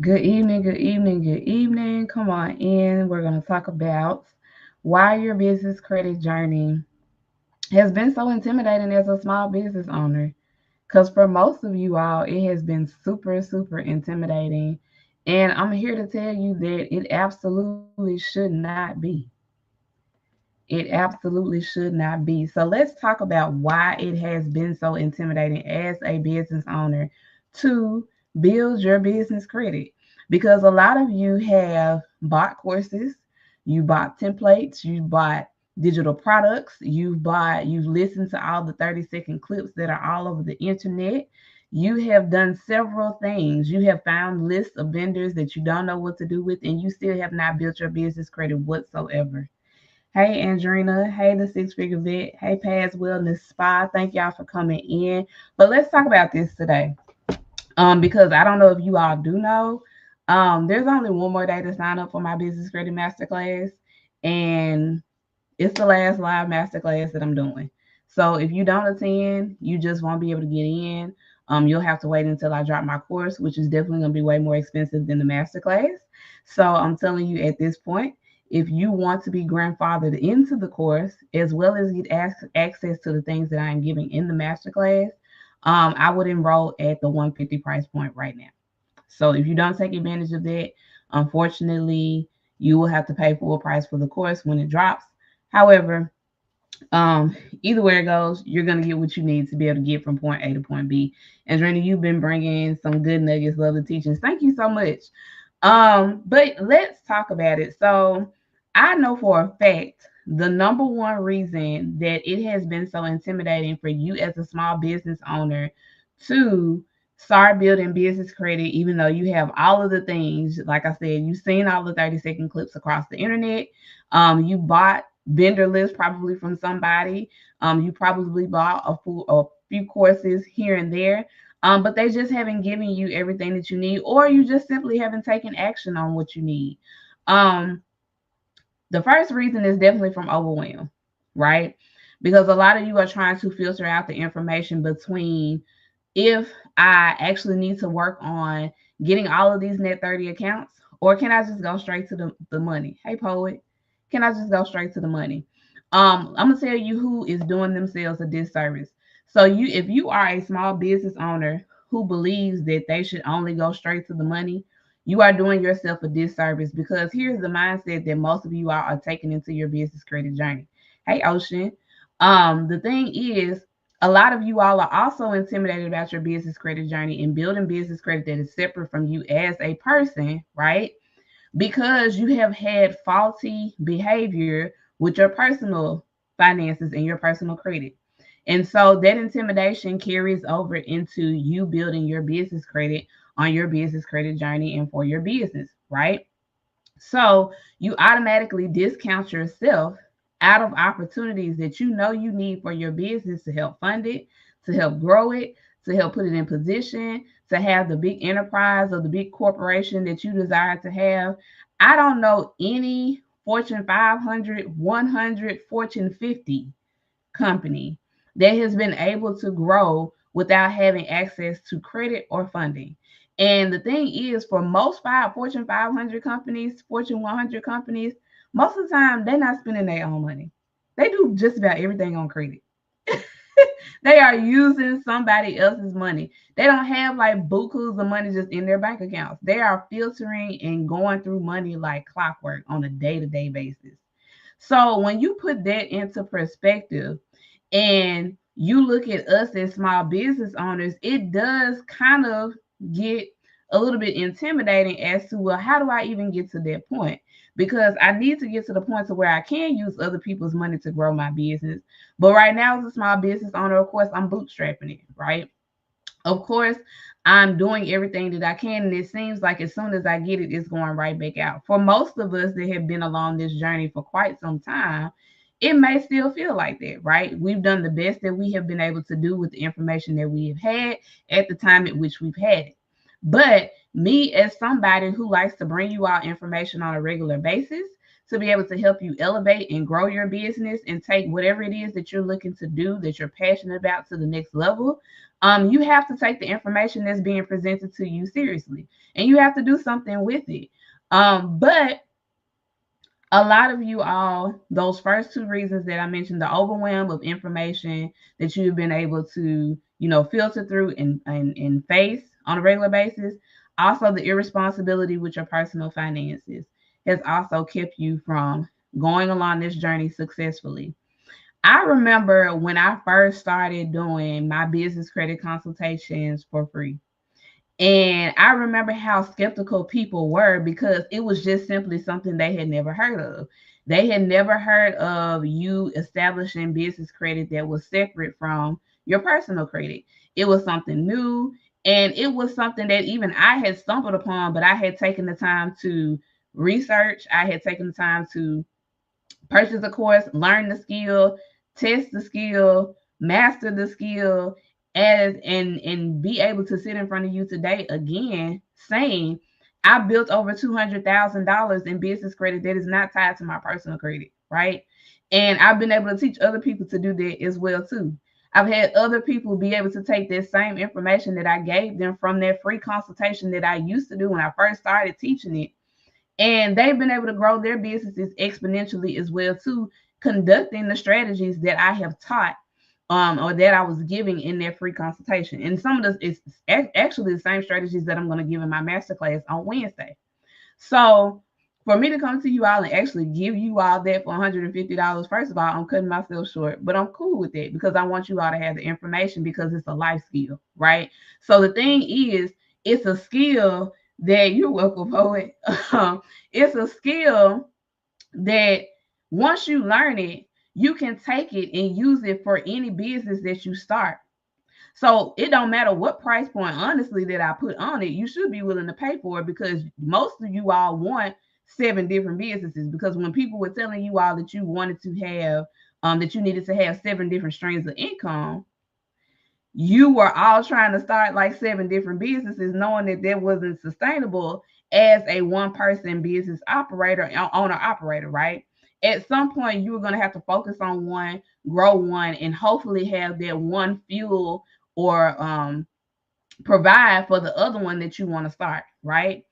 Good evening, good evening, good evening. Come on in. We're going to talk about why your business credit journey has been so intimidating as a small business owner. Because for most of you all, it has been super, super intimidating. And I'm here to tell you that it absolutely should not be. It absolutely should not be. So let's talk about why it has been so intimidating as a business owner to build your business credit. Because a lot of you have bought courses, you bought templates, you bought digital products, you've listened to all the 30-second clips that are all over the internet. You have done several things. You have found lists of vendors that you don't know what to do with, and you still have not built your business credit whatsoever. Hey, Andrina. Hey, the Six Figure Vet. Hey, Paz Wellness Spa. Thank y'all for coming in. But let's talk about this today. Because I don't know if you all do know, there's only one more day to sign up for my Business Credit Masterclass, and it's the last live masterclass that I'm doing. So if you don't attend, you just won't be able to get in. You'll have to wait until I drop my course, which is definitely going to be way more expensive than the masterclass. So I'm telling you at this point, if you want to be grandfathered into the course as well as get access to the things that I am giving in the masterclass, I would enroll at the 150 price point right now. So if you don't take advantage of that, unfortunately, you will have to pay full price for the course when it drops. However, um, either way it goes, you're gonna get what you need to be able to get from point A to point B. And Randy, you've been bringing some good nuggets, love the teachings. Thank you so much. But let's talk about it. So I know for a fact the number one reason that it has been so intimidating for you as a small business owner to start building business credit, even though you have all of the things, like I said, you've seen all the 30-second clips across the internet. You bought vendor list probably from somebody. You probably bought a few courses here and there, but they just haven't given you everything that you need, or you just simply haven't taken action on what you need. Um, the first reason is definitely from overwhelm, right? Because a lot of you are trying to filter out the information between if I actually need to work on getting all of these net 30 accounts, or can I just go straight to the money? Hey, poet, can I just go straight to the money? I'm gonna tell you who is doing themselves a disservice. So if you are a small business owner who believes that they should only go straight to the money, you are doing yourself a disservice, because here's the mindset that most of you are taking into your business credit journey. Hey, Ocean. The thing is, a lot of you all are also intimidated about your business credit journey and building business credit that is separate from you as a person, right? Because you have had faulty behavior with your personal finances and your personal credit. And so that intimidation carries over into you building your business credit on your business credit journey and for your business, right? So you automatically discount yourself out of opportunities that you know you need for your business to help fund it, to help grow it, to help put it in position, to have the big enterprise or the big corporation that you desire to have. I don't know any Fortune 500, 100, Fortune 50 company that has been able to grow without having access to credit or funding. And the thing is, for most Fortune 500 companies, Fortune 100 companies, most of the time they're not spending their own money. They do just about everything on credit. They are using somebody else's money. They don't have like bukus of money just in their bank accounts. They are filtering and going through money like clockwork on a day-to-day basis. So when you put that into perspective, and you look at us as small business owners, it does kind of get a little bit intimidating as to, well, how do I even get to that point? Because I need to get to the point to where I can use other people's money to grow my business. But right now, as a small business owner, of course, I'm bootstrapping it, right? Of course, I'm doing everything that I can, and it seems like as soon as I get it, it's going right back out. For most of us that have been along this journey for quite some time, it may still feel like that, right? We've done the best that we have been able to do with the information that we have had at the time at which we've had it. But me, as somebody who likes to bring you all information on a regular basis to be able to help you elevate and grow your business and take whatever it is that you're looking to do that you're passionate about to the next level, You have to take the information that's being presented to you seriously, and you have to do something with it. But a lot of you all, those first two reasons that I mentioned, the overwhelm of information that you've been able to, filter through and face on a regular basis, also the irresponsibility with your personal finances has also kept you from going along this journey successfully. I remember when I first started doing my business credit consultations for free. And I remember how skeptical people were because it was just simply something they had never heard of. They had never heard of you establishing business credit that was separate from your personal credit. It was something new, and it was something that even I had stumbled upon, but I had taken the time to research. I had taken the time to purchase a course, learn the skill, test the skill, master the skill, and be able to sit in front of you today again saying I built over $200,000 in business credit that is not tied to my personal credit, right? And I've been able to teach other people to do that as well too. I've had other people be able to take that same information that I gave them from that free consultation that I used to do when I first started teaching it, and they've been able to grow their businesses exponentially as well too, conducting the strategies that I have taught, or that I was giving in their free consultation. And some of this is actually the same strategies that I'm going to give in my masterclass on Wednesday. So for me to come to you all and actually give you all that for $150, first of all, I'm cutting myself short, but I'm cool with that because I want you all to have the information because it's a life skill, right? So the thing is, it's a skill that you're welcome, poet. It's a skill that once you learn it, you can take it and use it for any business that you start. So it don't matter what price point, honestly, that I put on it, you should be willing to pay for it because most of you all want 7 different businesses. Because when people were telling you all that you wanted to have, that you needed to have 7 different streams of income, you were all trying to start like 7 different businesses, knowing that that wasn't sustainable as a one-person business operator, owner operator, right? At some point, you were going to have to focus on one, grow one, and hopefully have that one fuel or provide for the other one that you want to start, right?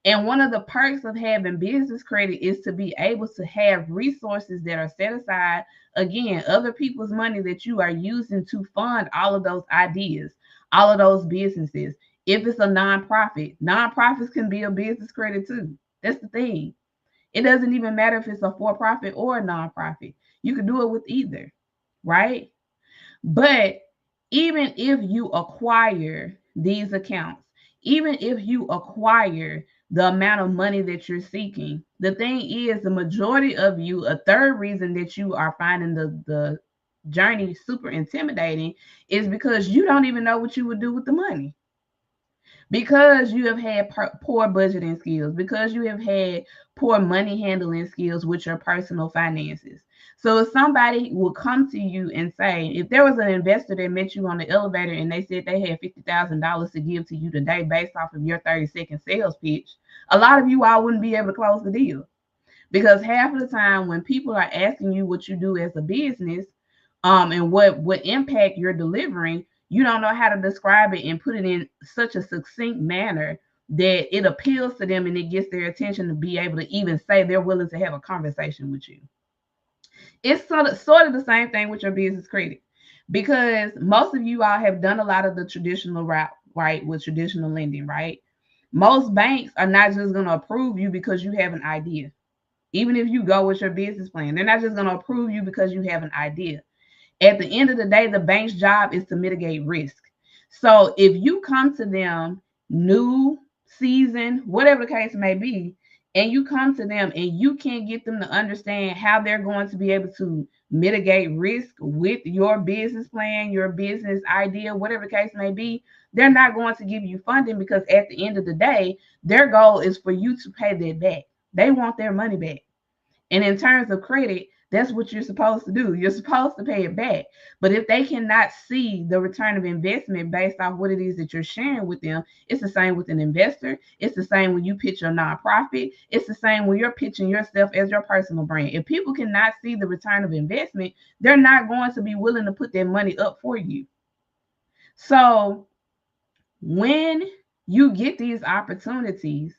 And one of the perks of having business credit is to be able to have resources that are set aside, again, other people's money that you are using to fund all of those ideas, all of those businesses. If it's a nonprofit, nonprofits can be a business credit too. That's the thing. It doesn't even matter if it's a for profit or a nonprofit. You can do it with either, right? But even if you acquire these accounts, even if you acquire the amount of money that you're seeking, the thing is, the majority of you, a third reason that you are finding the journey super intimidating is because you don't even know what you would do with the money, because you have had poor budgeting skills, because you have had poor money handling skills with your personal finances. So if somebody will come to you and say, if there was an investor that met you on the elevator and they said they had $50,000 to give to you today based off of your 30-second sales pitch, a lot of you all wouldn't be able to close the deal. Because half of the time when people are asking you what you do as a business, and what impact you're delivering, you don't know how to describe it and put it in such a succinct manner that it appeals to them and it gets their attention to be able to even say they're willing to have a conversation with you. It's sort of the same thing with your business credit, because most of you all have done a lot of the traditional route, right, with traditional lending, right? Most banks are not just going to approve you because you have an idea. Even if you go with your business plan, they're not just going to approve you because you have an idea. At the end of the day, the bank's job is to mitigate risk. So if you come to them new, season, whatever the case may be, and you come to them and you can't get them to understand how they're going to be able to mitigate risk with your business plan, your business idea, whatever the case may be, they're not going to give you funding, because at the end of the day, their goal is for you to pay that back. They want their money back. And in terms of credit, that's what you're supposed to do. You're supposed to pay it back. But if they cannot see the return of investment based off what it is that you're sharing with them, it's the same with an investor. It's the same when you pitch your nonprofit. It's the same when you're pitching yourself as your personal brand. If people cannot see the return of investment, they're not going to be willing to put their money up for you. So when you get these opportunities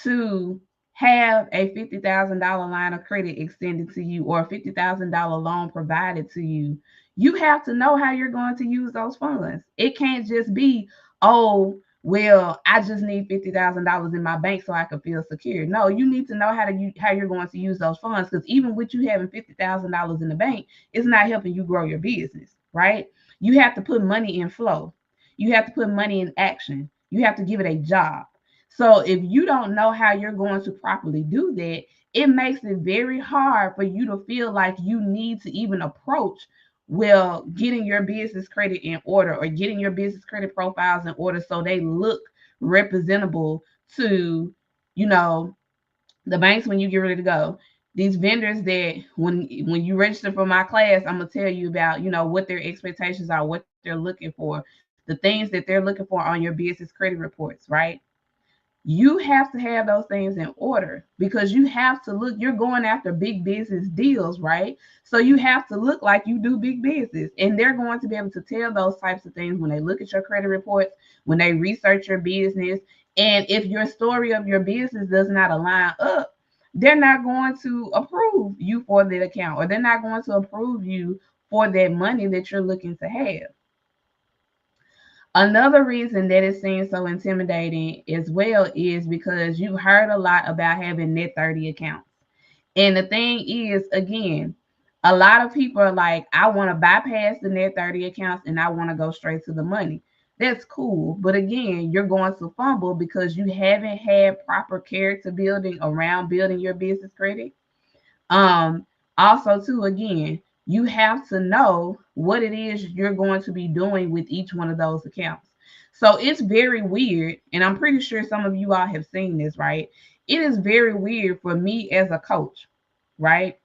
to have a $50,000 line of credit extended to you or a $50,000 loan provided to you, you have to know how you're going to use those funds. It can't just be, oh, well, I just need $50,000 in my bank so I can feel secure. No, you need to know how you're going to use those funds, because even with you having $50,000 in the bank, it's not helping you grow your business, right? You have to put money in flow. You have to put money in action. You have to give it a job. So if you don't know how you're going to properly do that, it makes it very hard for you to feel like you need to even approach, well, getting your business credit in order or getting your business credit profiles in order so they look representable to, you know, the banks when you get ready to go. These vendors that when you register for my class, I'm gonna tell you about, what their expectations are, what they're looking for, the things that they're looking for on your business credit reports, right? You have to have those things in order because you have to look, you're going after big business deals, right? So you have to look like you do big business. And they're going to be able to tell those types of things when they look at your credit reports, when they research your business. And if your story of your business does not align up, they're not going to approve you for that account, or they're not going to approve you for that money that you're looking to have. Another reason that it seems so intimidating as well is because you've heard a lot about having net 30 accounts. And the thing is, again, a lot of people are like, I want to bypass the net 30 accounts and I want to go straight to the money. That's cool. But again, you're going to fumble because you haven't had proper character building around building your business credit. Um, Also, too, again, you have to know what it is you're going to be doing with each one of those accounts. So it's very weird, and I'm pretty sure some of you all have seen this, right? It is very weird for me as a coach, right?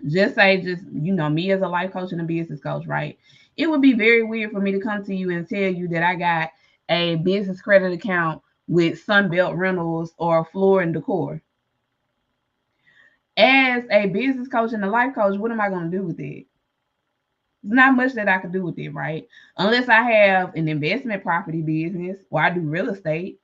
Me as a life coach and a business coach, right? It would be very weird for me to come to you and tell you that I got a business credit account with Sunbelt Rentals or Floor and Decor. As a business coach and a life coach, what am I going to do with it? There's not much that I could do with it, right? Unless I have an investment property business or I do real estate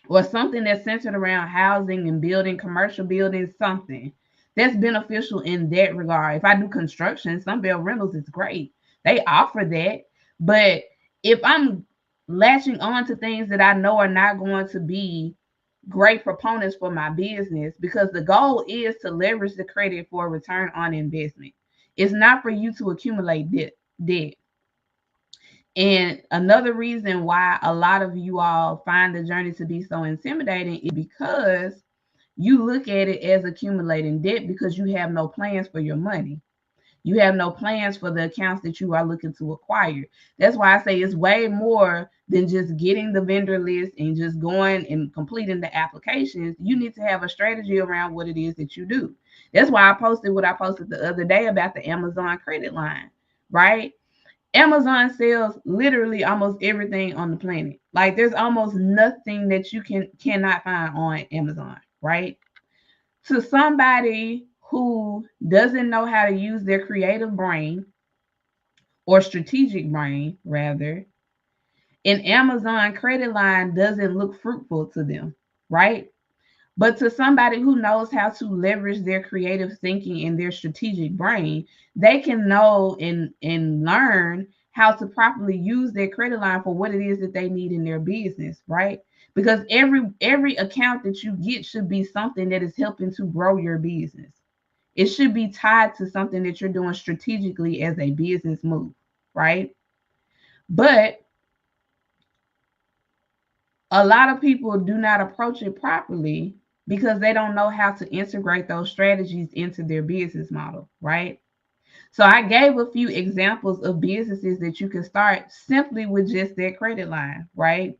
or something that's centered around housing and building, commercial buildings, something that's beneficial in that regard. If I do construction, Sunbelt Rentals is great. They offer that. But if I'm latching on to things that I know are not going to be great proponents for my business, because the goal is to leverage the credit for a return on investment. It's not for you to accumulate debt. And another reason why a lot of you all find the journey to be so intimidating is because you look at it as accumulating debt because you have no plans for your money. You have no plans for the accounts that you are looking to acquire. That's why I say it's way more than just getting the vendor list and just going and completing the applications. You need to have a strategy around what it is that you do. That's why I posted what I posted the other day about the Amazon credit line, right? Amazon sells literally almost everything on the planet. Like there's almost nothing that you cannot find on Amazon, right? To somebody who doesn't know how to use their creative brain or strategic brain, rather, an Amazon credit line doesn't look fruitful to them, right? But to somebody who knows how to leverage their creative thinking and their strategic brain, they can know and learn how to properly use their credit line for what it is that they need in their business, right? Because every account that you get should be something that is helping to grow your business. It should be tied to something that you're doing strategically as a business move, right? But a lot of people do not approach it properly because they don't know how to integrate those strategies into their business model, right? So I gave a few examples of businesses that you can start simply with just their credit line, right?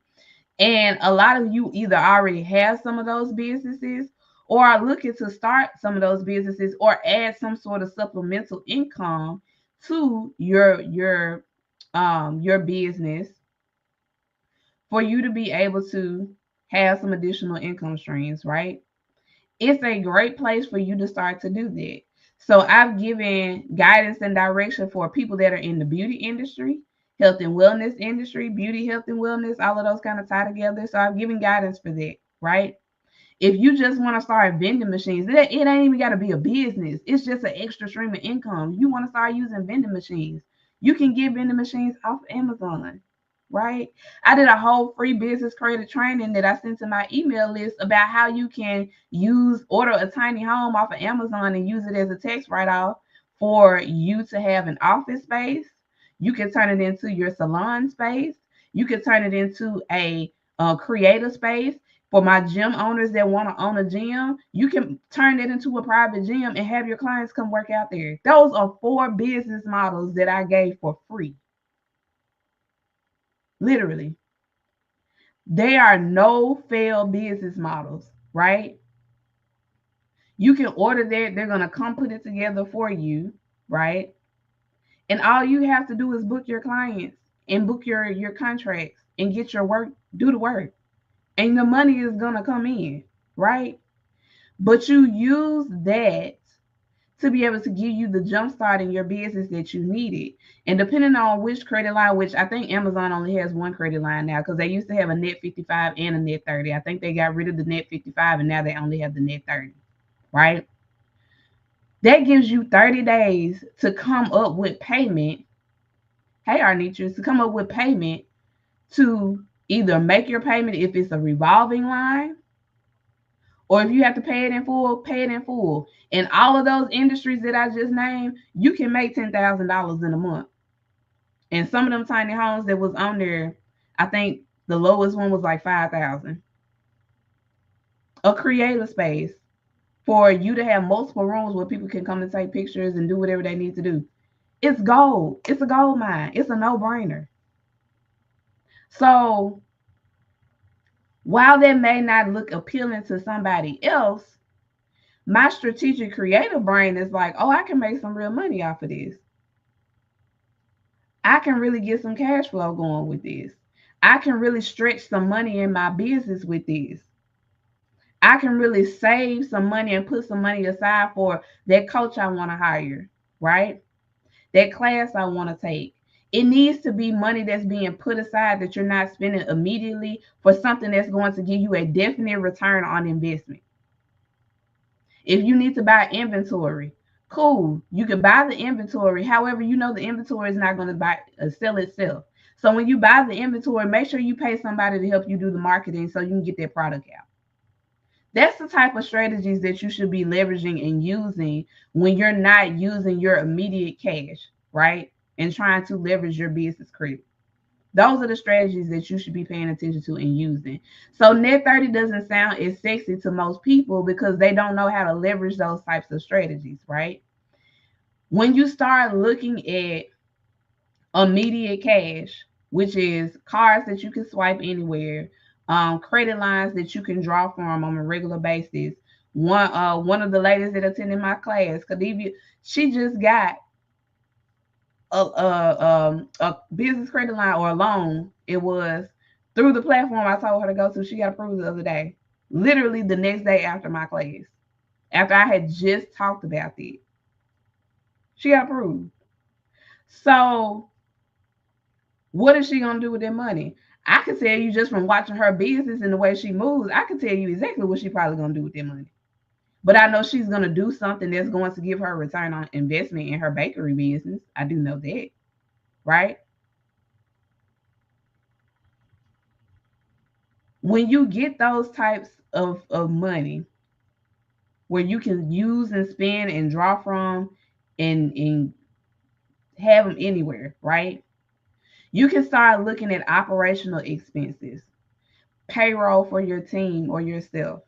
And a lot of you either already have some of those businesses or are looking to start some of those businesses or add some sort of supplemental income to your business for you to be able to have some additional income streams, right? It's a great place for you to start to do that. So I've given guidance and direction for people that are in the beauty industry, health and wellness industry, beauty, health and wellness, all of those kind of tie together. So I've given guidance for that, right? If you just want to start vending machines, it ain't even got to be a business. It's just an extra stream of income. You want to start using vending machines, you can get vending machines off Amazon, right? I did a whole free business credit training that I sent to my email list about how you can order a tiny home off of Amazon and use it as a tax write-off for you to have an office space. You can turn it into your salon space. You can turn it into a creative space. For my gym owners that want to own a gym, you can turn it into a private gym and have your clients come work out there. Those are 4 business models that I gave for free. Literally. They are no fail business models, right? You can order that. They're going to come put it together for you, right? And all you have to do is book your clients and book your contracts and get your work, do the work. And the money is going to come in, right? But you use that to be able to give you the jump start in your business that you needed. And depending on which credit line, which I think Amazon only has one credit line now, because they used to have a net 55 and a net 30. I think they got rid of the net 55 and now they only have the net 30, right? That gives you 30 days to come up with payment. Hey, Arnitras, to come up with payment to either make your payment if it's a revolving line, or if you have to pay it in full, pay it in full. In all of those industries that I just named, you can make $10,000 in a month. And some of them tiny homes that was on there, I think the lowest one was like 5,000. A creative space for you to have multiple rooms where people can come and take pictures and do whatever they need to do. It's gold. It's a gold mine. It's a no-brainer. So while that may not look appealing to somebody else, my strategic creative brain is like, oh, I can make some real money off of this. I can really get some cash flow going with this. I can really stretch some money in my business with this. I can really save some money and put some money aside for that coach I want to hire, right? That class I want to take. It needs to be money that's being put aside that you're not spending immediately for something that's going to give you a definite return on investment. If you need to buy inventory, cool. You can buy the inventory. However, you know the inventory is not going to sell itself. So when you buy the inventory, make sure you pay somebody to help you do the marketing so you can get that product out. That's the type of strategies that you should be leveraging and using when you're not using your immediate cash, right? And trying to leverage your business credit. Those are the strategies that you should be paying attention to and using. So net 30 doesn't sound as sexy to most people because they don't know how to leverage those types of strategies, right? When you start looking at immediate cash, which is cards that you can swipe anywhere, credit lines that you can draw from on a regular basis. One of the ladies that attended my class, Khadivia, she just got a business credit line or a loan. It was through the platform I told her to go to. She got approved the other day, literally the next day after my class, after I had just talked about it. She got approved. So what is she gonna do with that money? I can tell you just from watching her business and the way she moves, I can tell you exactly what she's probably gonna do with that money. But I know she's gonna do something that's going to give her a return on investment in her bakery business. I do know that, right? When you get those types of money where you can use and spend and draw from and have them anywhere, right? You can start looking at operational expenses, payroll for your team or yourself.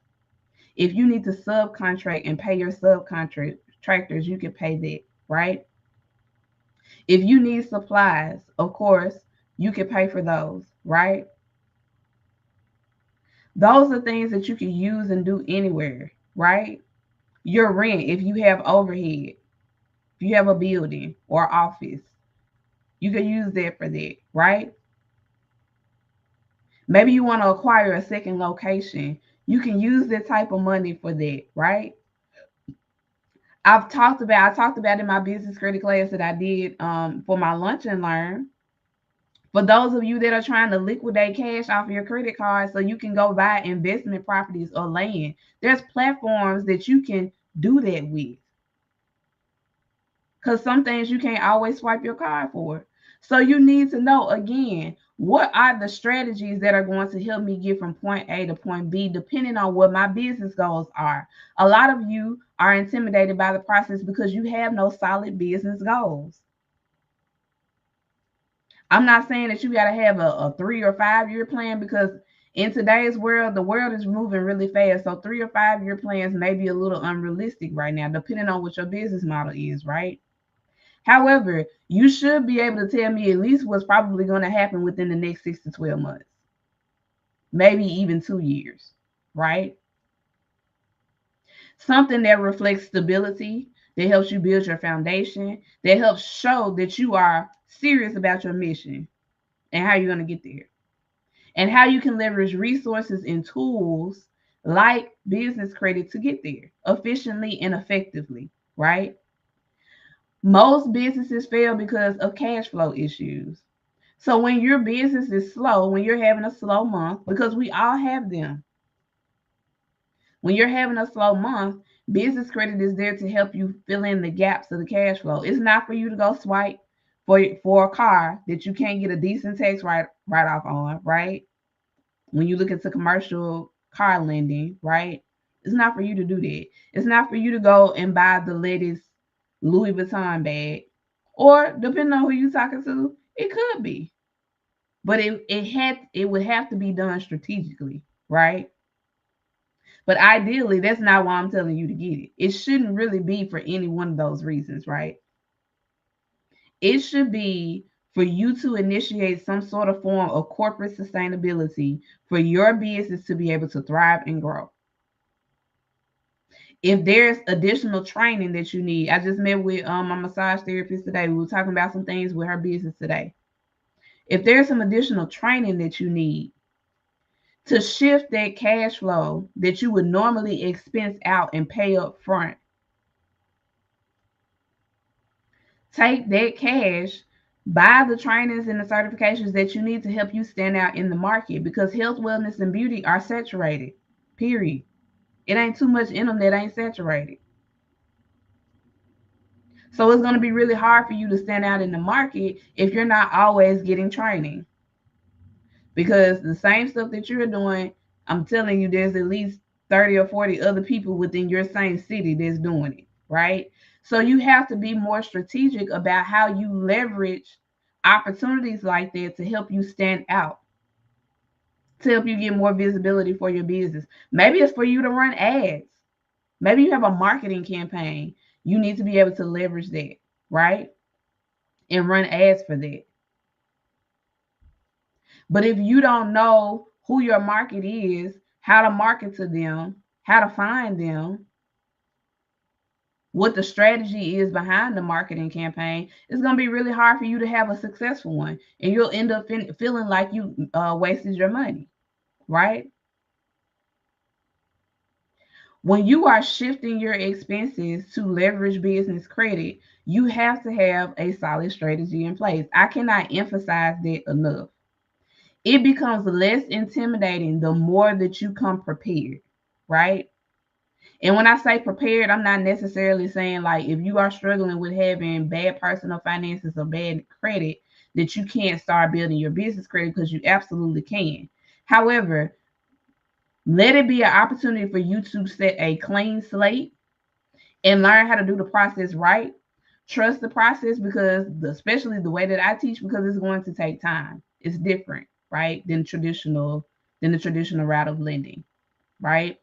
If you need to subcontract and pay your subcontractors, you can pay that, right? If you need supplies, of course, you can pay for those, right? Those are things that you can use and do anywhere, right? Your rent, if you have overhead, if you have a building or office, you can use that for that, right? Maybe you want to acquire a second location. You can use that type of money for that, right? I talked about in my business credit class that I did for my lunch and learn. For those of you that are trying to liquidate cash off of your credit card so you can go buy investment properties or land, there's platforms that you can do that with. Because some things you can't always swipe your card for. So you need to know, again, what are the strategies that are going to help me get from point A to point B, depending on what my business goals are. A lot of you are intimidated by the process because you have no solid business goals. I'm not saying that you got to have a 3 or 5 year plan, because in today's world, the world is moving really fast. So 3 or 5 year plans may be a little unrealistic right now, depending on what your business model is, right? However, you should be able to tell me at least what's probably going to happen within the next 6 to 12 months, maybe even 2 years, right? Something that reflects stability, that helps you build your foundation, that helps show that you are serious about your mission and how you're going to get there, and how you can leverage resources and tools like business credit to get there efficiently and effectively, right? Most businesses fail because of cash flow issues. So when your business is slow, when you're having a slow month, because we all have them, when you're having a slow month, business credit is there to help you fill in the gaps of the cash flow. It's not for you to go swipe for a car that you can't get a decent tax write off on, right? When you look into commercial car lending, right? It's not for you to do that. It's not for you to go and buy the latest Louis Vuitton bag. Or depending on who you're talking to, it could be. But it would have to be done strategically, right? But ideally, that's not why I'm telling you to get it. It shouldn't really be for any one of those reasons, right? It should be for you to initiate some sort of form of corporate sustainability for your business to be able to thrive and grow. If there's additional training that you need, I just met with my massage therapist today. We were talking about some things with her business today. If there's some additional training that you need to shift that cash flow that you would normally expense out and pay up front, take that cash, buy the trainings and the certifications that you need to help you stand out in the market, because health, wellness, and beauty are saturated, period. It ain't too much in them that ain't saturated. So it's going to be really hard for you to stand out in the market if you're not always getting training. Because the same stuff that you're doing, I'm telling you, there's at least 30 or 40 other people within your same city that's doing it, right? So you have to be more strategic about how you leverage opportunities like that to help you stand out, to help you get more visibility for your business. Maybe it's for you to run ads. Maybe you have a marketing campaign. You need to be able to leverage that, right? And run ads for that. But if you don't know who your market is, how to market to them, how to find them, what the strategy is behind the marketing campaign, it's going to be really hard for you to have a successful one. And you'll end up feeling like you wasted your money, right? When you are shifting your expenses to leverage business credit, you have to have a solid strategy in place. I cannot emphasize that enough. It becomes less intimidating the more that you come prepared, right? And when I say prepared, I'm not necessarily saying like if you are struggling with having bad personal finances or bad credit, that you can't start building your business credit, because you absolutely can. However, let it be an opportunity for you to set a clean slate and learn how to do the process right. Trust the process, because especially the way that I teach, because it's going to take time. It's different, right, than the traditional route of lending, right?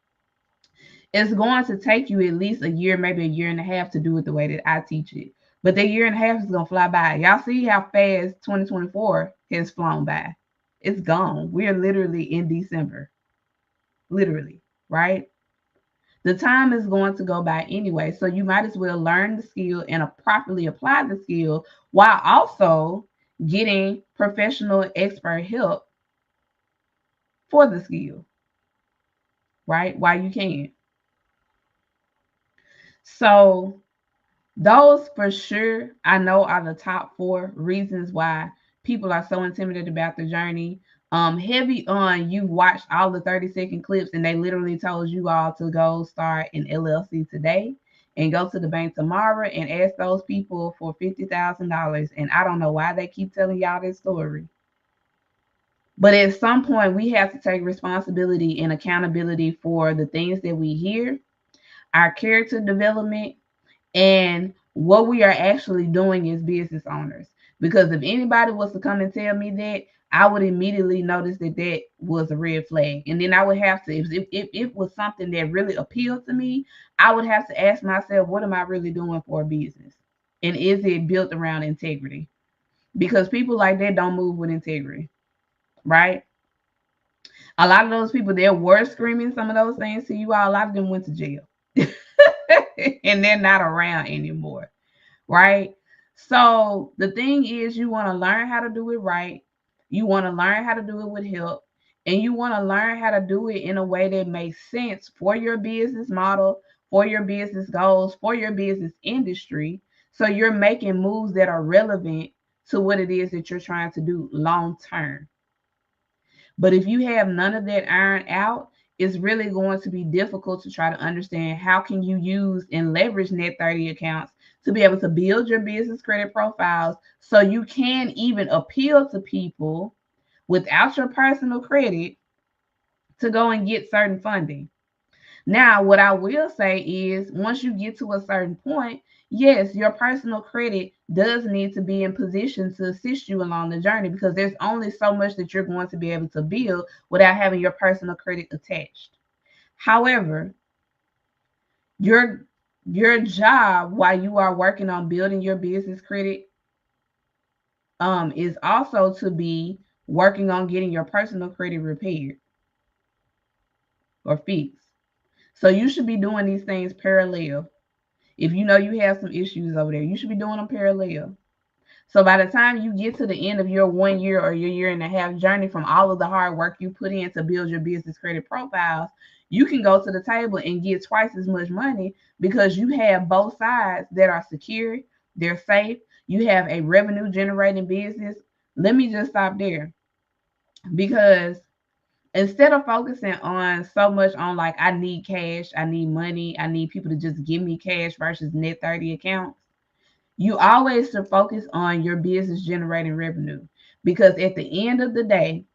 It's going to take you at least a year, maybe a year and a half to do it the way that I teach it. But that year and a half is going to fly by. Y'all see how fast 2024 has flown by. It's gone. We are literally in December. Literally, right? The time is going to go by anyway. So you might as well learn the skill and properly apply the skill while also getting professional expert help for the skill, right? While you can. So Those for sure I know are the top 4 reasons why people are so intimidated about the journey. Heavy on you watched all the 30-second clips and they literally told you all to go start an LLC today and go to the bank tomorrow and ask those people for $50,000. And I don't know why they keep telling y'all this story. But at some point, we have to take responsibility and accountability for the things that we hear, our character development, and what we are actually doing as business owners. Because if anybody was to come and tell me that, I would immediately notice that that was a red flag. And then I would have to, if it was something that really appealed to me, I would have to ask myself, what am I really doing for a business? And is it built around integrity? Because people like that don't move with integrity, right? A lot of those people that were screaming some of those things to you all, a lot of them went to jail. And they're not around anymore, right? So the thing is, you want to learn how to do it right. You want to learn how to do it with help. And you want to learn how to do it in a way that makes sense for your business model, for your business goals, for your business industry. So you're making moves that are relevant to what it is that you're trying to do long term. But if you have none of that ironed out, it's really going to be difficult to try to understand how can you use and leverage net 30 accounts to be able to build your business credit profiles so you can even appeal to people without your personal credit to go and get certain funding. Now, what I will say is once you get to a certain point, yes, your personal credit does need to be in position to assist you along the journey because there's only so much that you're going to be able to build without having your personal credit attached. However, your job while you are working on building your business credit is also to be working on getting your personal credit repaired or fixed. So you should be doing these things parallel. If you know you have some issues over there, you should be doing them parallel. So by the time you get to the end of your 1 year or your year and a half journey from all of the hard work you put in to build your business credit profiles, you can go to the table and get twice as much money because you have both sides that are secure, they're safe, you have a revenue generating business. Let me just stop there because instead of focusing on so much on like I need cash, I need money, I need people to just give me cash versus net 30 accounts, you always should focus on your business generating revenue because at the end of the day,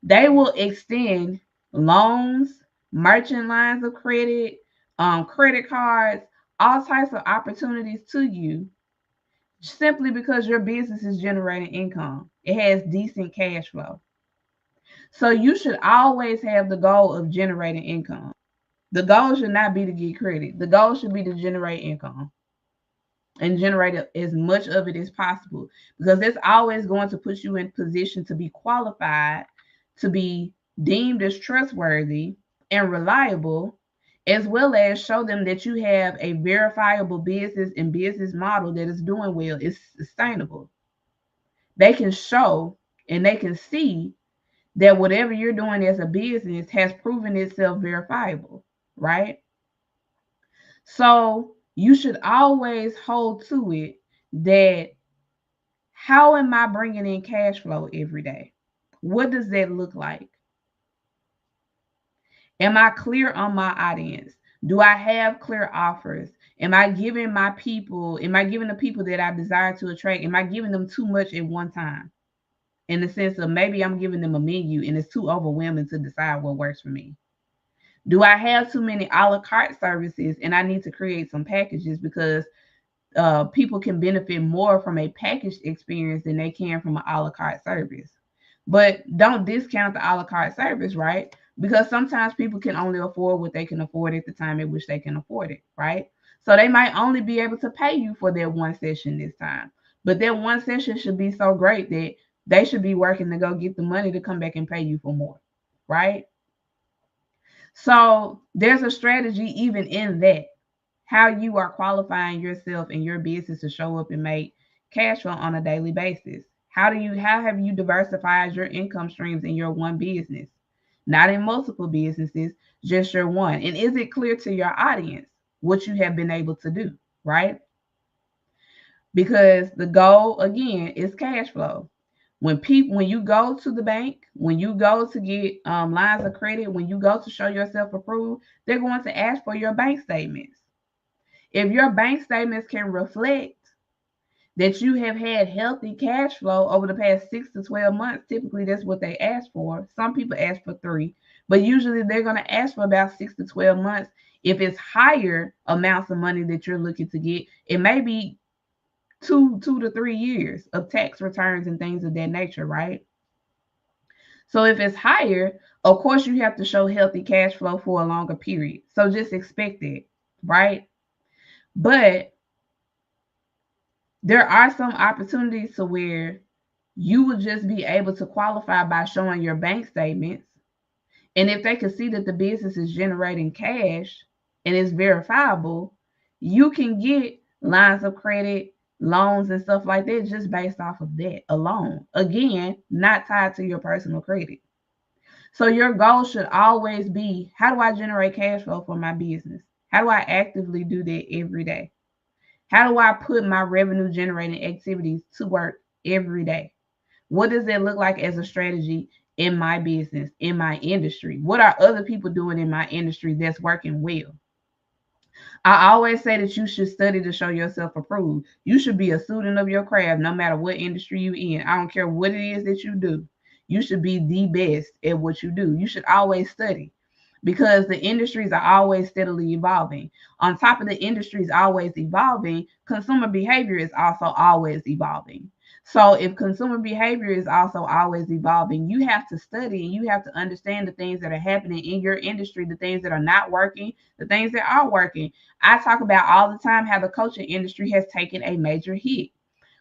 they will extend loans, merchant lines of credit, credit cards, all types of opportunities to you simply because your business is generating income. It has decent cash flow. So you should always have the goal of generating income. The goal should not be to get credit. The goal should be to generate income and generate as much of it as possible because that's always going to put you in position to be qualified, to be deemed as trustworthy and reliable, as well as show them that you have a verifiable business and business model that is doing well, it's sustainable. They can show and they can see that whatever you're doing as a business has proven itself verifiable, right? So you should always hold to it that how am I bringing in cash flow every day? What does that look like? Am I clear on my audience? Do I have clear offers? Am I giving the people that I desire to attract, am I giving them too much at one time? In the sense of maybe I'm giving them a menu and it's too overwhelming to decide what works for me. Do I have too many a la carte services and I need to create some packages because people can benefit more from a packaged experience than they can from an a la carte service? But don't discount the a la carte service, right? Because sometimes people can only afford what they can afford at the time at which they can afford it, right? So they might only be able to pay you for their one session this time. But that one session should be so great that they should be working to go get the money to come back and pay you for more, right? So there's a strategy even in that, how you are qualifying yourself and your business to show up and make cash flow on a daily basis. How have you diversified your income streams in your one business? Not in multiple businesses, just your one. And is it clear to your audience what you have been able to do? right? Because the goal again is cash flow. When you go to the bank, when you go to get lines of credit, when you go to show yourself approved, they're going to ask for your bank statements. If your bank statements can reflect that you have had healthy cash flow over the past 6 to 12 months, typically that's what they ask for. Some people ask for 3, but usually they're going to ask for about 6 to 12 months. If it's higher amounts of money that you're looking to get, it may be 2 to 3 years of tax returns and things of that nature, right? So if it's higher, of course you have to show healthy cash flow for a longer period. So just expect it, right? But there are some opportunities to where you will just be able to qualify by showing your bank statements. And if they can see that the business is generating cash and it's verifiable, you can get lines of credit, loans, and stuff like that just based off of that alone. Again, not tied to your personal credit. So your goal should always be, how do I generate cash flow for my business? How do I actively do that every day? How do I put my revenue generating activities to work every day? What does that look like as a strategy in my business, in my industry? What are other people doing in my industry that's working well? I always say that you should study to show yourself approved. You should be a student of your craft no matter what industry you're in. I don't care what it is that you do. You should be the best at what you do. You should always study because the industries are always steadily evolving. On top of the industries always evolving, consumer behavior is also always evolving. So if consumer behavior is also always evolving, you have to study and you have to understand the things that are happening in your industry, the things that are not working, the things that are working. I talk about all the time how the coaching industry has taken a major hit.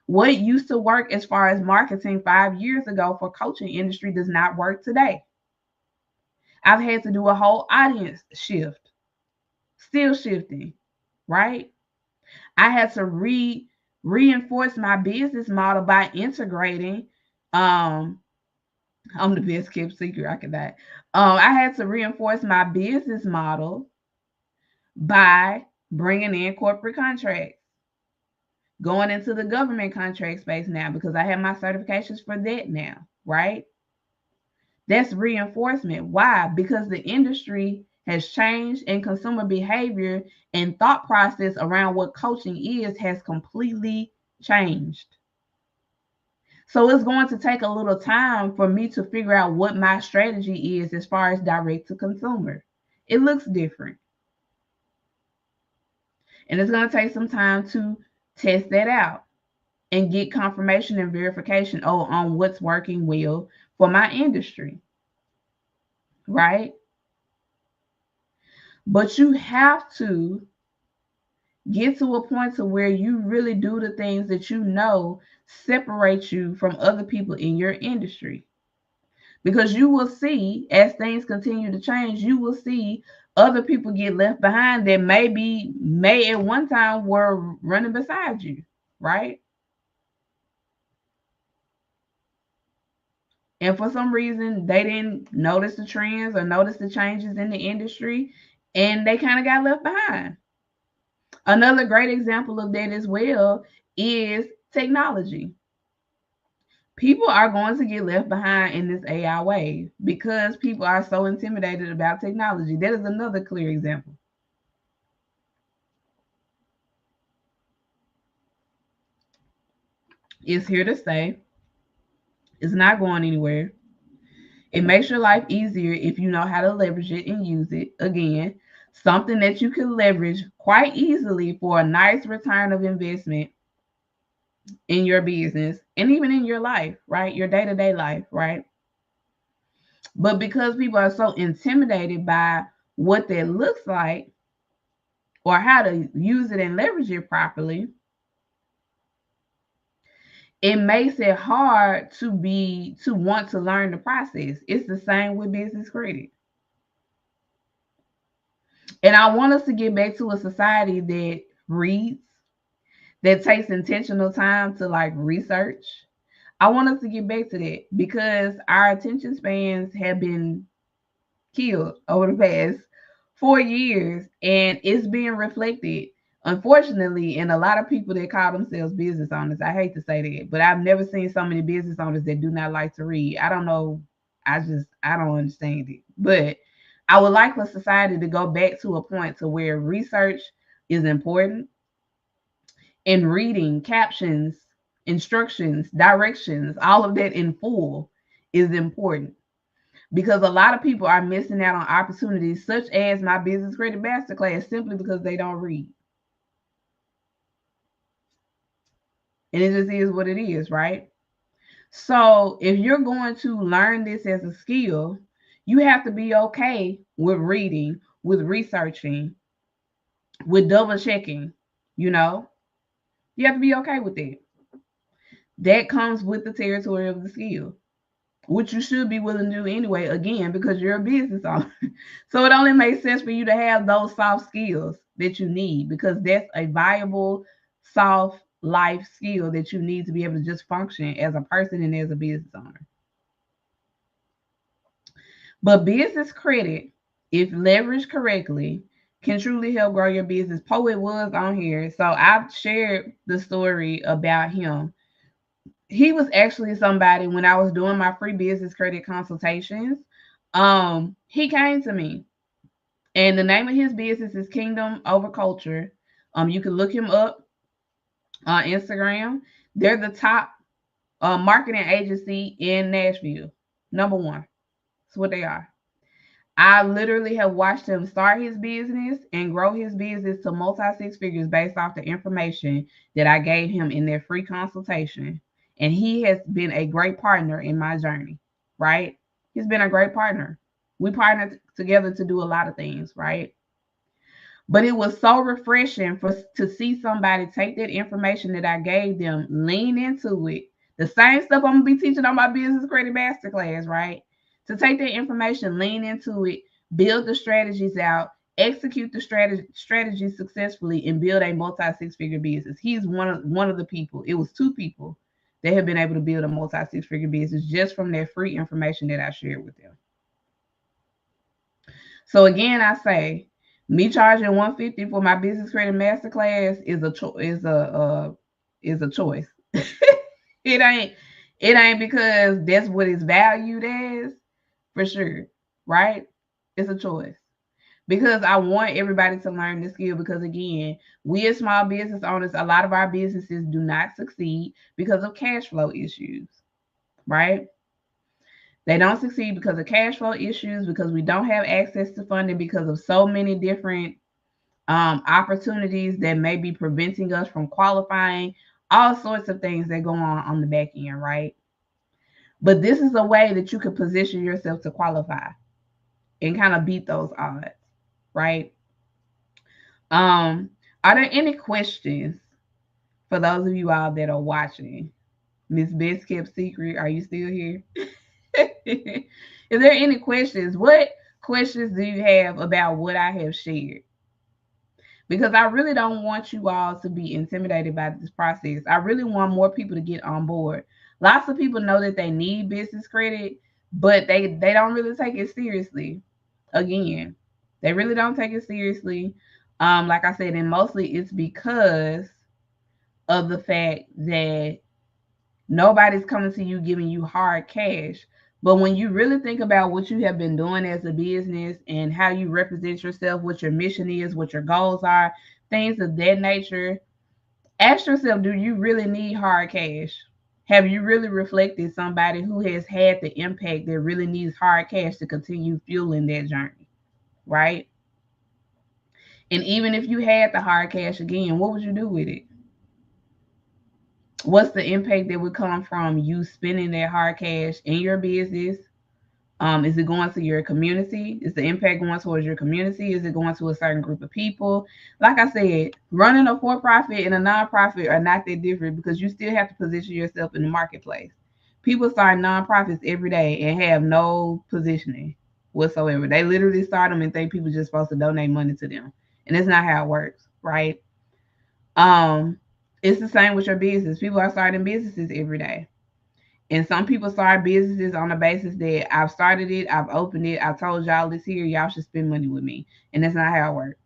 What used to work as far as marketing 5 years ago for coaching industry does not work today. I've had to do a whole audience shift, still shifting, right? I had to reinforce my business model by integrating. I'm the best kept secret I could die. I had to reinforce my business model by bringing in corporate contracts, going into the government contract space now because I have my certifications for that now, right? That's reinforcement. Why? Because the industry has changed and consumer behavior and thought process around what coaching is has completely changed. So it's going to take a little time for me to figure out what my strategy is as far as direct to consumer. It looks different. And it's going to take some time to test that out and get confirmation and verification on what's working well for my industry. Right? But you have to get to a point to where you really do the things that you know separate you from other people in your industry. Because you will see, as things continue to change, you will see other people get left behind that may at one time were running beside you, right? And for some reason, they didn't notice the trends or notice the changes in the industry, and they kind of got left behind. Another great example of that as well is technology. People are going to get left behind in this AI wave because people are so intimidated about technology. That is another clear example. It's here to stay. It's not going anywhere. It makes your life easier if you know how to leverage it and use it. Again, something that you can leverage quite easily for a nice return of investment in your business and even in your life, right? Your day to day life, right? But because people are so intimidated by what that looks like or how to use it and leverage it properly, it makes it hard to want to learn the process. It's the same with business credit. And I want us to get back to a society that reads, that takes intentional time to like research. I want us to get back to that because our attention spans have been killed over the past 4 years and it's being reflected Unfortunately, and a lot of people that call themselves business owners, I hate to say that, but I've never seen so many business owners that do not like to read. I don't know. I don't understand it. But I would like for society to go back to a point to where research is important and reading captions, instructions, directions, all of that in full is important because a lot of people are missing out on opportunities such as my business credit masterclass simply because they don't read. And it just is what it is, right? So if you're going to learn this as a skill, you have to be okay with reading, with researching, with double checking, you know? You have to be okay with that. That comes with the territory of the skill, which you should be willing to do anyway, again, because you're a business owner. So it only makes sense for you to have those soft skills that you need because that's a viable, soft life skill that you need to be able to just function as a person and as a business owner. But business credit, if leveraged correctly, can truly help grow your business. Poet was on here, so I've shared the story about him. He was actually somebody when I was doing my free business credit consultations. He came to me, and the name of his business is Kingdom Over Culture. You can look him up on Instagram. They're the top marketing agency in Nashville, number one. That's what they are. I literally have watched him start his business and grow his business to multi six figures based off the information that I gave him in their free consultation. And he has been a great partner in my journey, right? He's been a great partner. We partnered together to do a lot of things, right? But it was so refreshing for to see somebody take that information that I gave them, lean into it. The same stuff I'm gonna be teaching on my business credit masterclass, right? To take that information, lean into it, build the strategies out, execute the strategies successfully, and build a multi six figure business. He's one of the people. It was two people that have been able to build a multi six figure business just from that free information that I shared with them. So again, I say me charging 150 for my business credit masterclass is a choice. it ain't it ain't because that's what it's valued as for sure, right? It's a choice because I want everybody to learn the skill. Because again, we as small business owners, a lot of our businesses do not succeed because of cash flow issues, right? They don't succeed because of cash flow issues, because we don't have access to funding, because of so many different opportunities that may be preventing us from qualifying, all sorts of things that go on the back end, right? But this is a way that you could position yourself to qualify and kind of beat those odds, right? Are there any questions for those of you all that are watching? Miss Best Kept Secret, are you still here? Is there any questions? What questions do you have about what I have shared? Because I really don't want you all to be intimidated by this process. I really want more people to get on board. Lots of people know that they need business credit, but they don't really take it seriously. Again, they really don't take it seriously. Like I said, and mostly it's because of the fact that nobody's coming to you giving you hard cash. But when you really think about what you have been doing as a business and how you represent yourself, what your mission is, what your goals are, things of that nature, ask yourself, do you really need hard cash? Have you really reflected somebody who has had the impact that really needs hard cash to continue fueling that journey, right? And even if you had the hard cash again, what would you do with it? What's the impact that would come from you spending that hard cash in your business? Is it going to your community? Is the impact going towards your community? Is it going to a certain group of people? Like I said, running a for-profit and a non-profit are not that different because you still have to position yourself in the marketplace. People start nonprofits every day and have no positioning whatsoever. They literally start them and think people just supposed to donate money to them. And that's not how it works, right? Um, it's the same with your business. People are starting businesses every day. And some people start businesses on the basis that I've started it, I've opened it, I told y'all this here, y'all should spend money with me. And that's not how it works.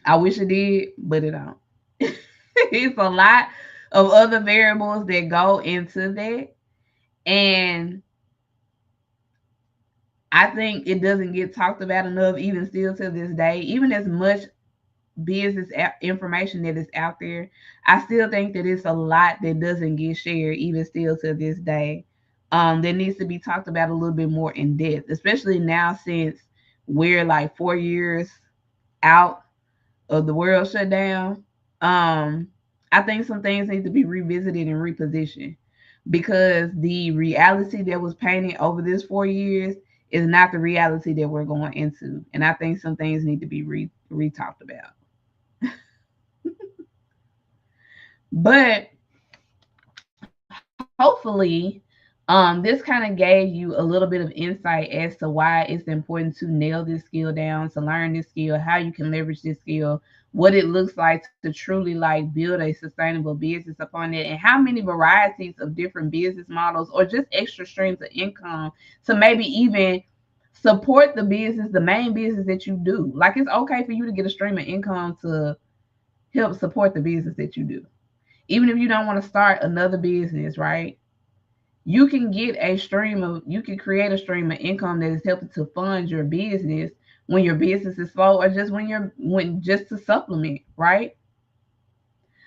I wish it did, but it don't. It's a lot of other variables that go into that. And I think it doesn't get talked about enough, even still to this day. Even as much business information that is out there, I still think that it's a lot that doesn't get shared, even still to this day. That needs to be talked about a little bit more in depth, especially now since we're like 4 years out of the world shutdown. I think some things need to be revisited and repositioned because the reality that was painted over this 4 years is not the reality that we're going into, and I think some things need to be re talked about. But hopefully, this kind of gave you a little bit of insight as to why it's important to nail this skill down, to learn this skill, how you can leverage this skill, what it looks like to truly like build a sustainable business upon it, and how many varieties of different business models or just extra streams of income to maybe even support the business, the main business that you do. Like it's okay for you to get a stream of income to help support the business that you do. Even if you don't want to start another business, right? You can create a stream of income that is helping to fund your business when your business is slow, or just when just to supplement, right?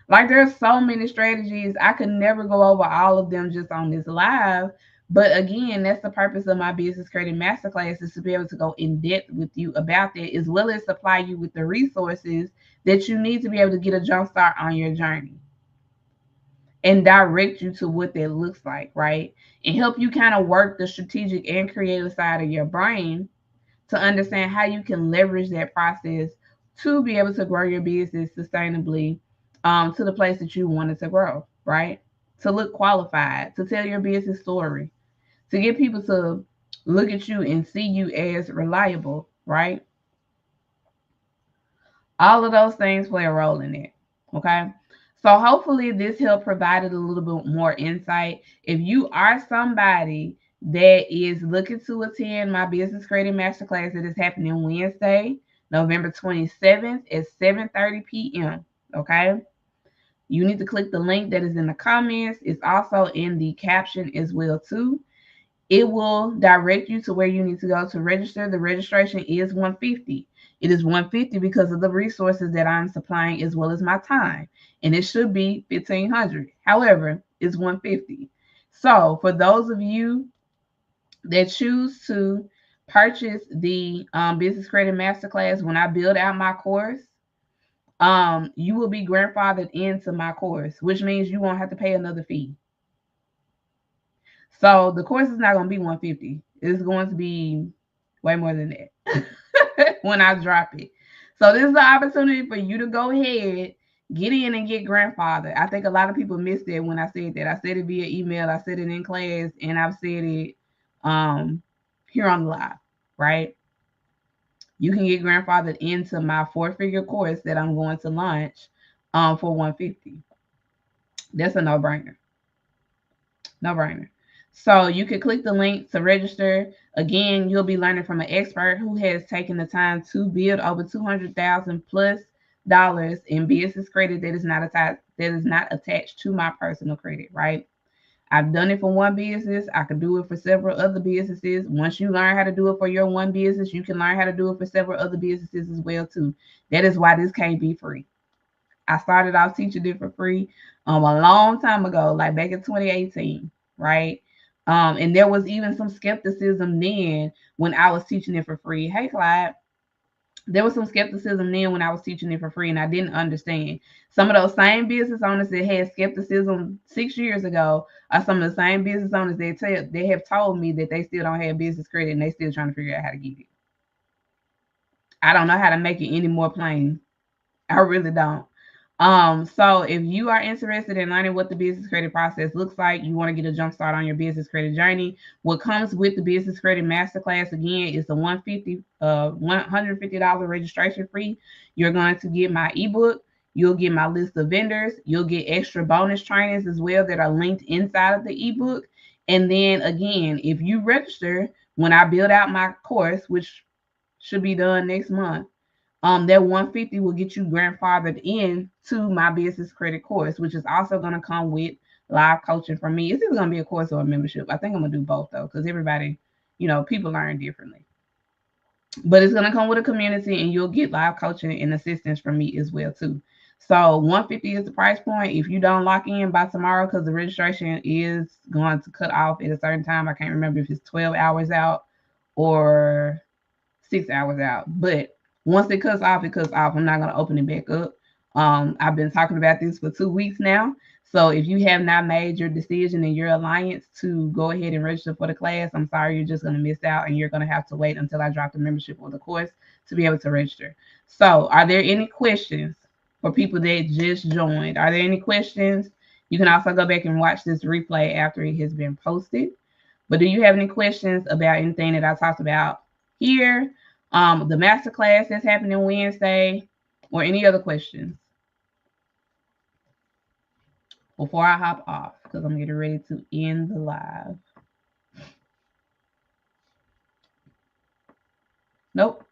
Like there's so many strategies. I could never go over all of them just on this live. But again, that's the purpose of my business creating masterclass, is to be able to go in depth with you about that, as well as supply you with the resources that you need to be able to get a jump start on your journey and direct you to what that looks like, right? And help you kind of work the strategic and creative side of your brain to understand how you can leverage that process to be able to grow your business sustainably, to the place that you wanted to grow, right? To look qualified, to tell your business story, to get people to look at you and see you as reliable, right? All of those things play a role in it. Okay. So hopefully this helped provided a little bit more insight. If you are somebody that is looking to attend my business creating masterclass that is happening Wednesday, November 27th at 7:30 p.m. Okay. You need to click the link that is in the comments. It's also in the caption as well too. It will direct you to where you need to go to register. The registration is $150. It is $150 because of the resources that I'm supplying as well as my time. And it should be $1,500. However, it's $150. So for those of you that choose to purchase the Business Credit Masterclass, when I build out my course, you will be grandfathered into my course, which means you won't have to pay another fee. So the course is not going to be $150. It's going to be way more than that when I drop it. So this is the opportunity for you to go ahead, get in and get grandfather. I think a lot of people missed it when I said that. I said it via email, I said it in class, and I've said it here on the live, right? You can get grandfathered into my 4-figure course that I'm going to launch for $150. That's a no-brainer. No-brainer. So you can click the link to register. Again, you'll be learning from an expert who has taken the time to build over $200,000 plus in business credit that is not attached to my personal credit, right? I've done it for one business. I could do it for several other businesses. Once you learn how to do it for your one business, you can learn how to do it for several other businesses as well too. That is why this can't be free. I started off teaching it for free a long time ago, like back in 2018, right? And there was even some skepticism then when I was teaching it for free. Hey, Clyde. There was some skepticism then when I was teaching it for free, and I didn't understand. Some of those same business owners that had skepticism 6 years ago are some of the same business owners they have told me that they still don't have business credit and they still trying to figure out how to get it. I don't know how to make it any more plain. I really don't. So if you are interested in learning what the business credit process looks like, you want to get a jump start on your business credit journey. What comes with the business credit masterclass again is the $150 registration fee. You're going to get my ebook. You'll get my list of vendors. You'll get extra bonus trainings as well that are linked inside of the ebook. And then again, if you register when I build out my course, which should be done next month, That 150 will get you grandfathered in to my business credit course, which is also going to come with live coaching from me. It's either going to be a course or a membership. I think I'm going to do both though, because everybody, people learn differently. But it's going to come with a community, and you'll get live coaching and assistance from me as well too. So 150 is the price point. If you don't lock in by tomorrow, because the registration is going to cut off at a certain time. I can't remember if it's 12 hours out or 6 hours out. But once it cuts off, it cuts off. I'm not going to open it back up. I've been talking about this for 2 weeks now. So if you have not made your decision in your alliance to go ahead and register for the class, I'm sorry, you're just going to miss out, and you're going to have to wait until I drop the membership or the course to be able to register. So are there any questions for people that just joined? Are there any questions? You can also go back and watch this replay after it has been posted. But do you have any questions about anything that I talked about here? The masterclass that's happening Wednesday, or any other questions before I hop off, because I'm getting ready to end the live. Nope.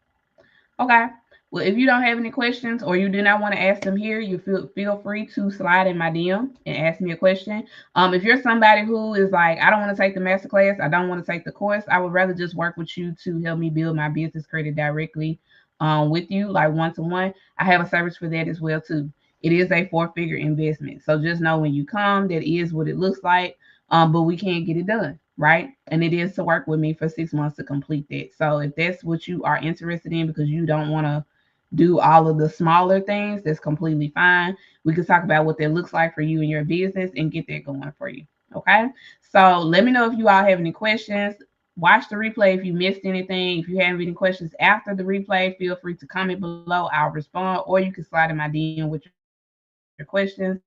Okay. Well, if you don't have any questions, or you do not want to ask them here, you feel free to slide in my DM and ask me a question. If you're somebody who is like, I don't want to take the masterclass, I don't want to take the course, I would rather just work with you to help me build my business credit directly with you, like one-to-one. I have a service for that as well too. It is a 4-figure investment. So just know when you come, that is what it looks like. But we can't get it done, right? And it is to work with me for 6 months to complete that. So if that's what you are interested in, because you don't want to do all of the smaller things, that's completely fine. We can talk about what that looks like for you and your business and get that going for you. Okay. So let me know if you all have any questions. Watch the replay if you missed anything. If you have any questions after the replay, feel free to comment below. I'll respond, or you can slide in my DM with your questions.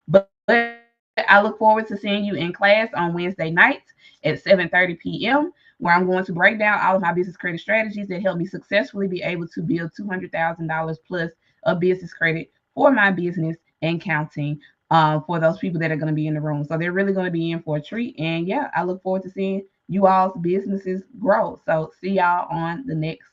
But I look forward to seeing you in class on Wednesday nights at 7:30 p.m., where I'm going to break down all of my business credit strategies that help me successfully be able to build $200,000 plus of business credit for my business and counting. For those people that are going to be in the room. So they're really going to be in for a treat. And yeah, I look forward to seeing you all's businesses grow. So see y'all on the next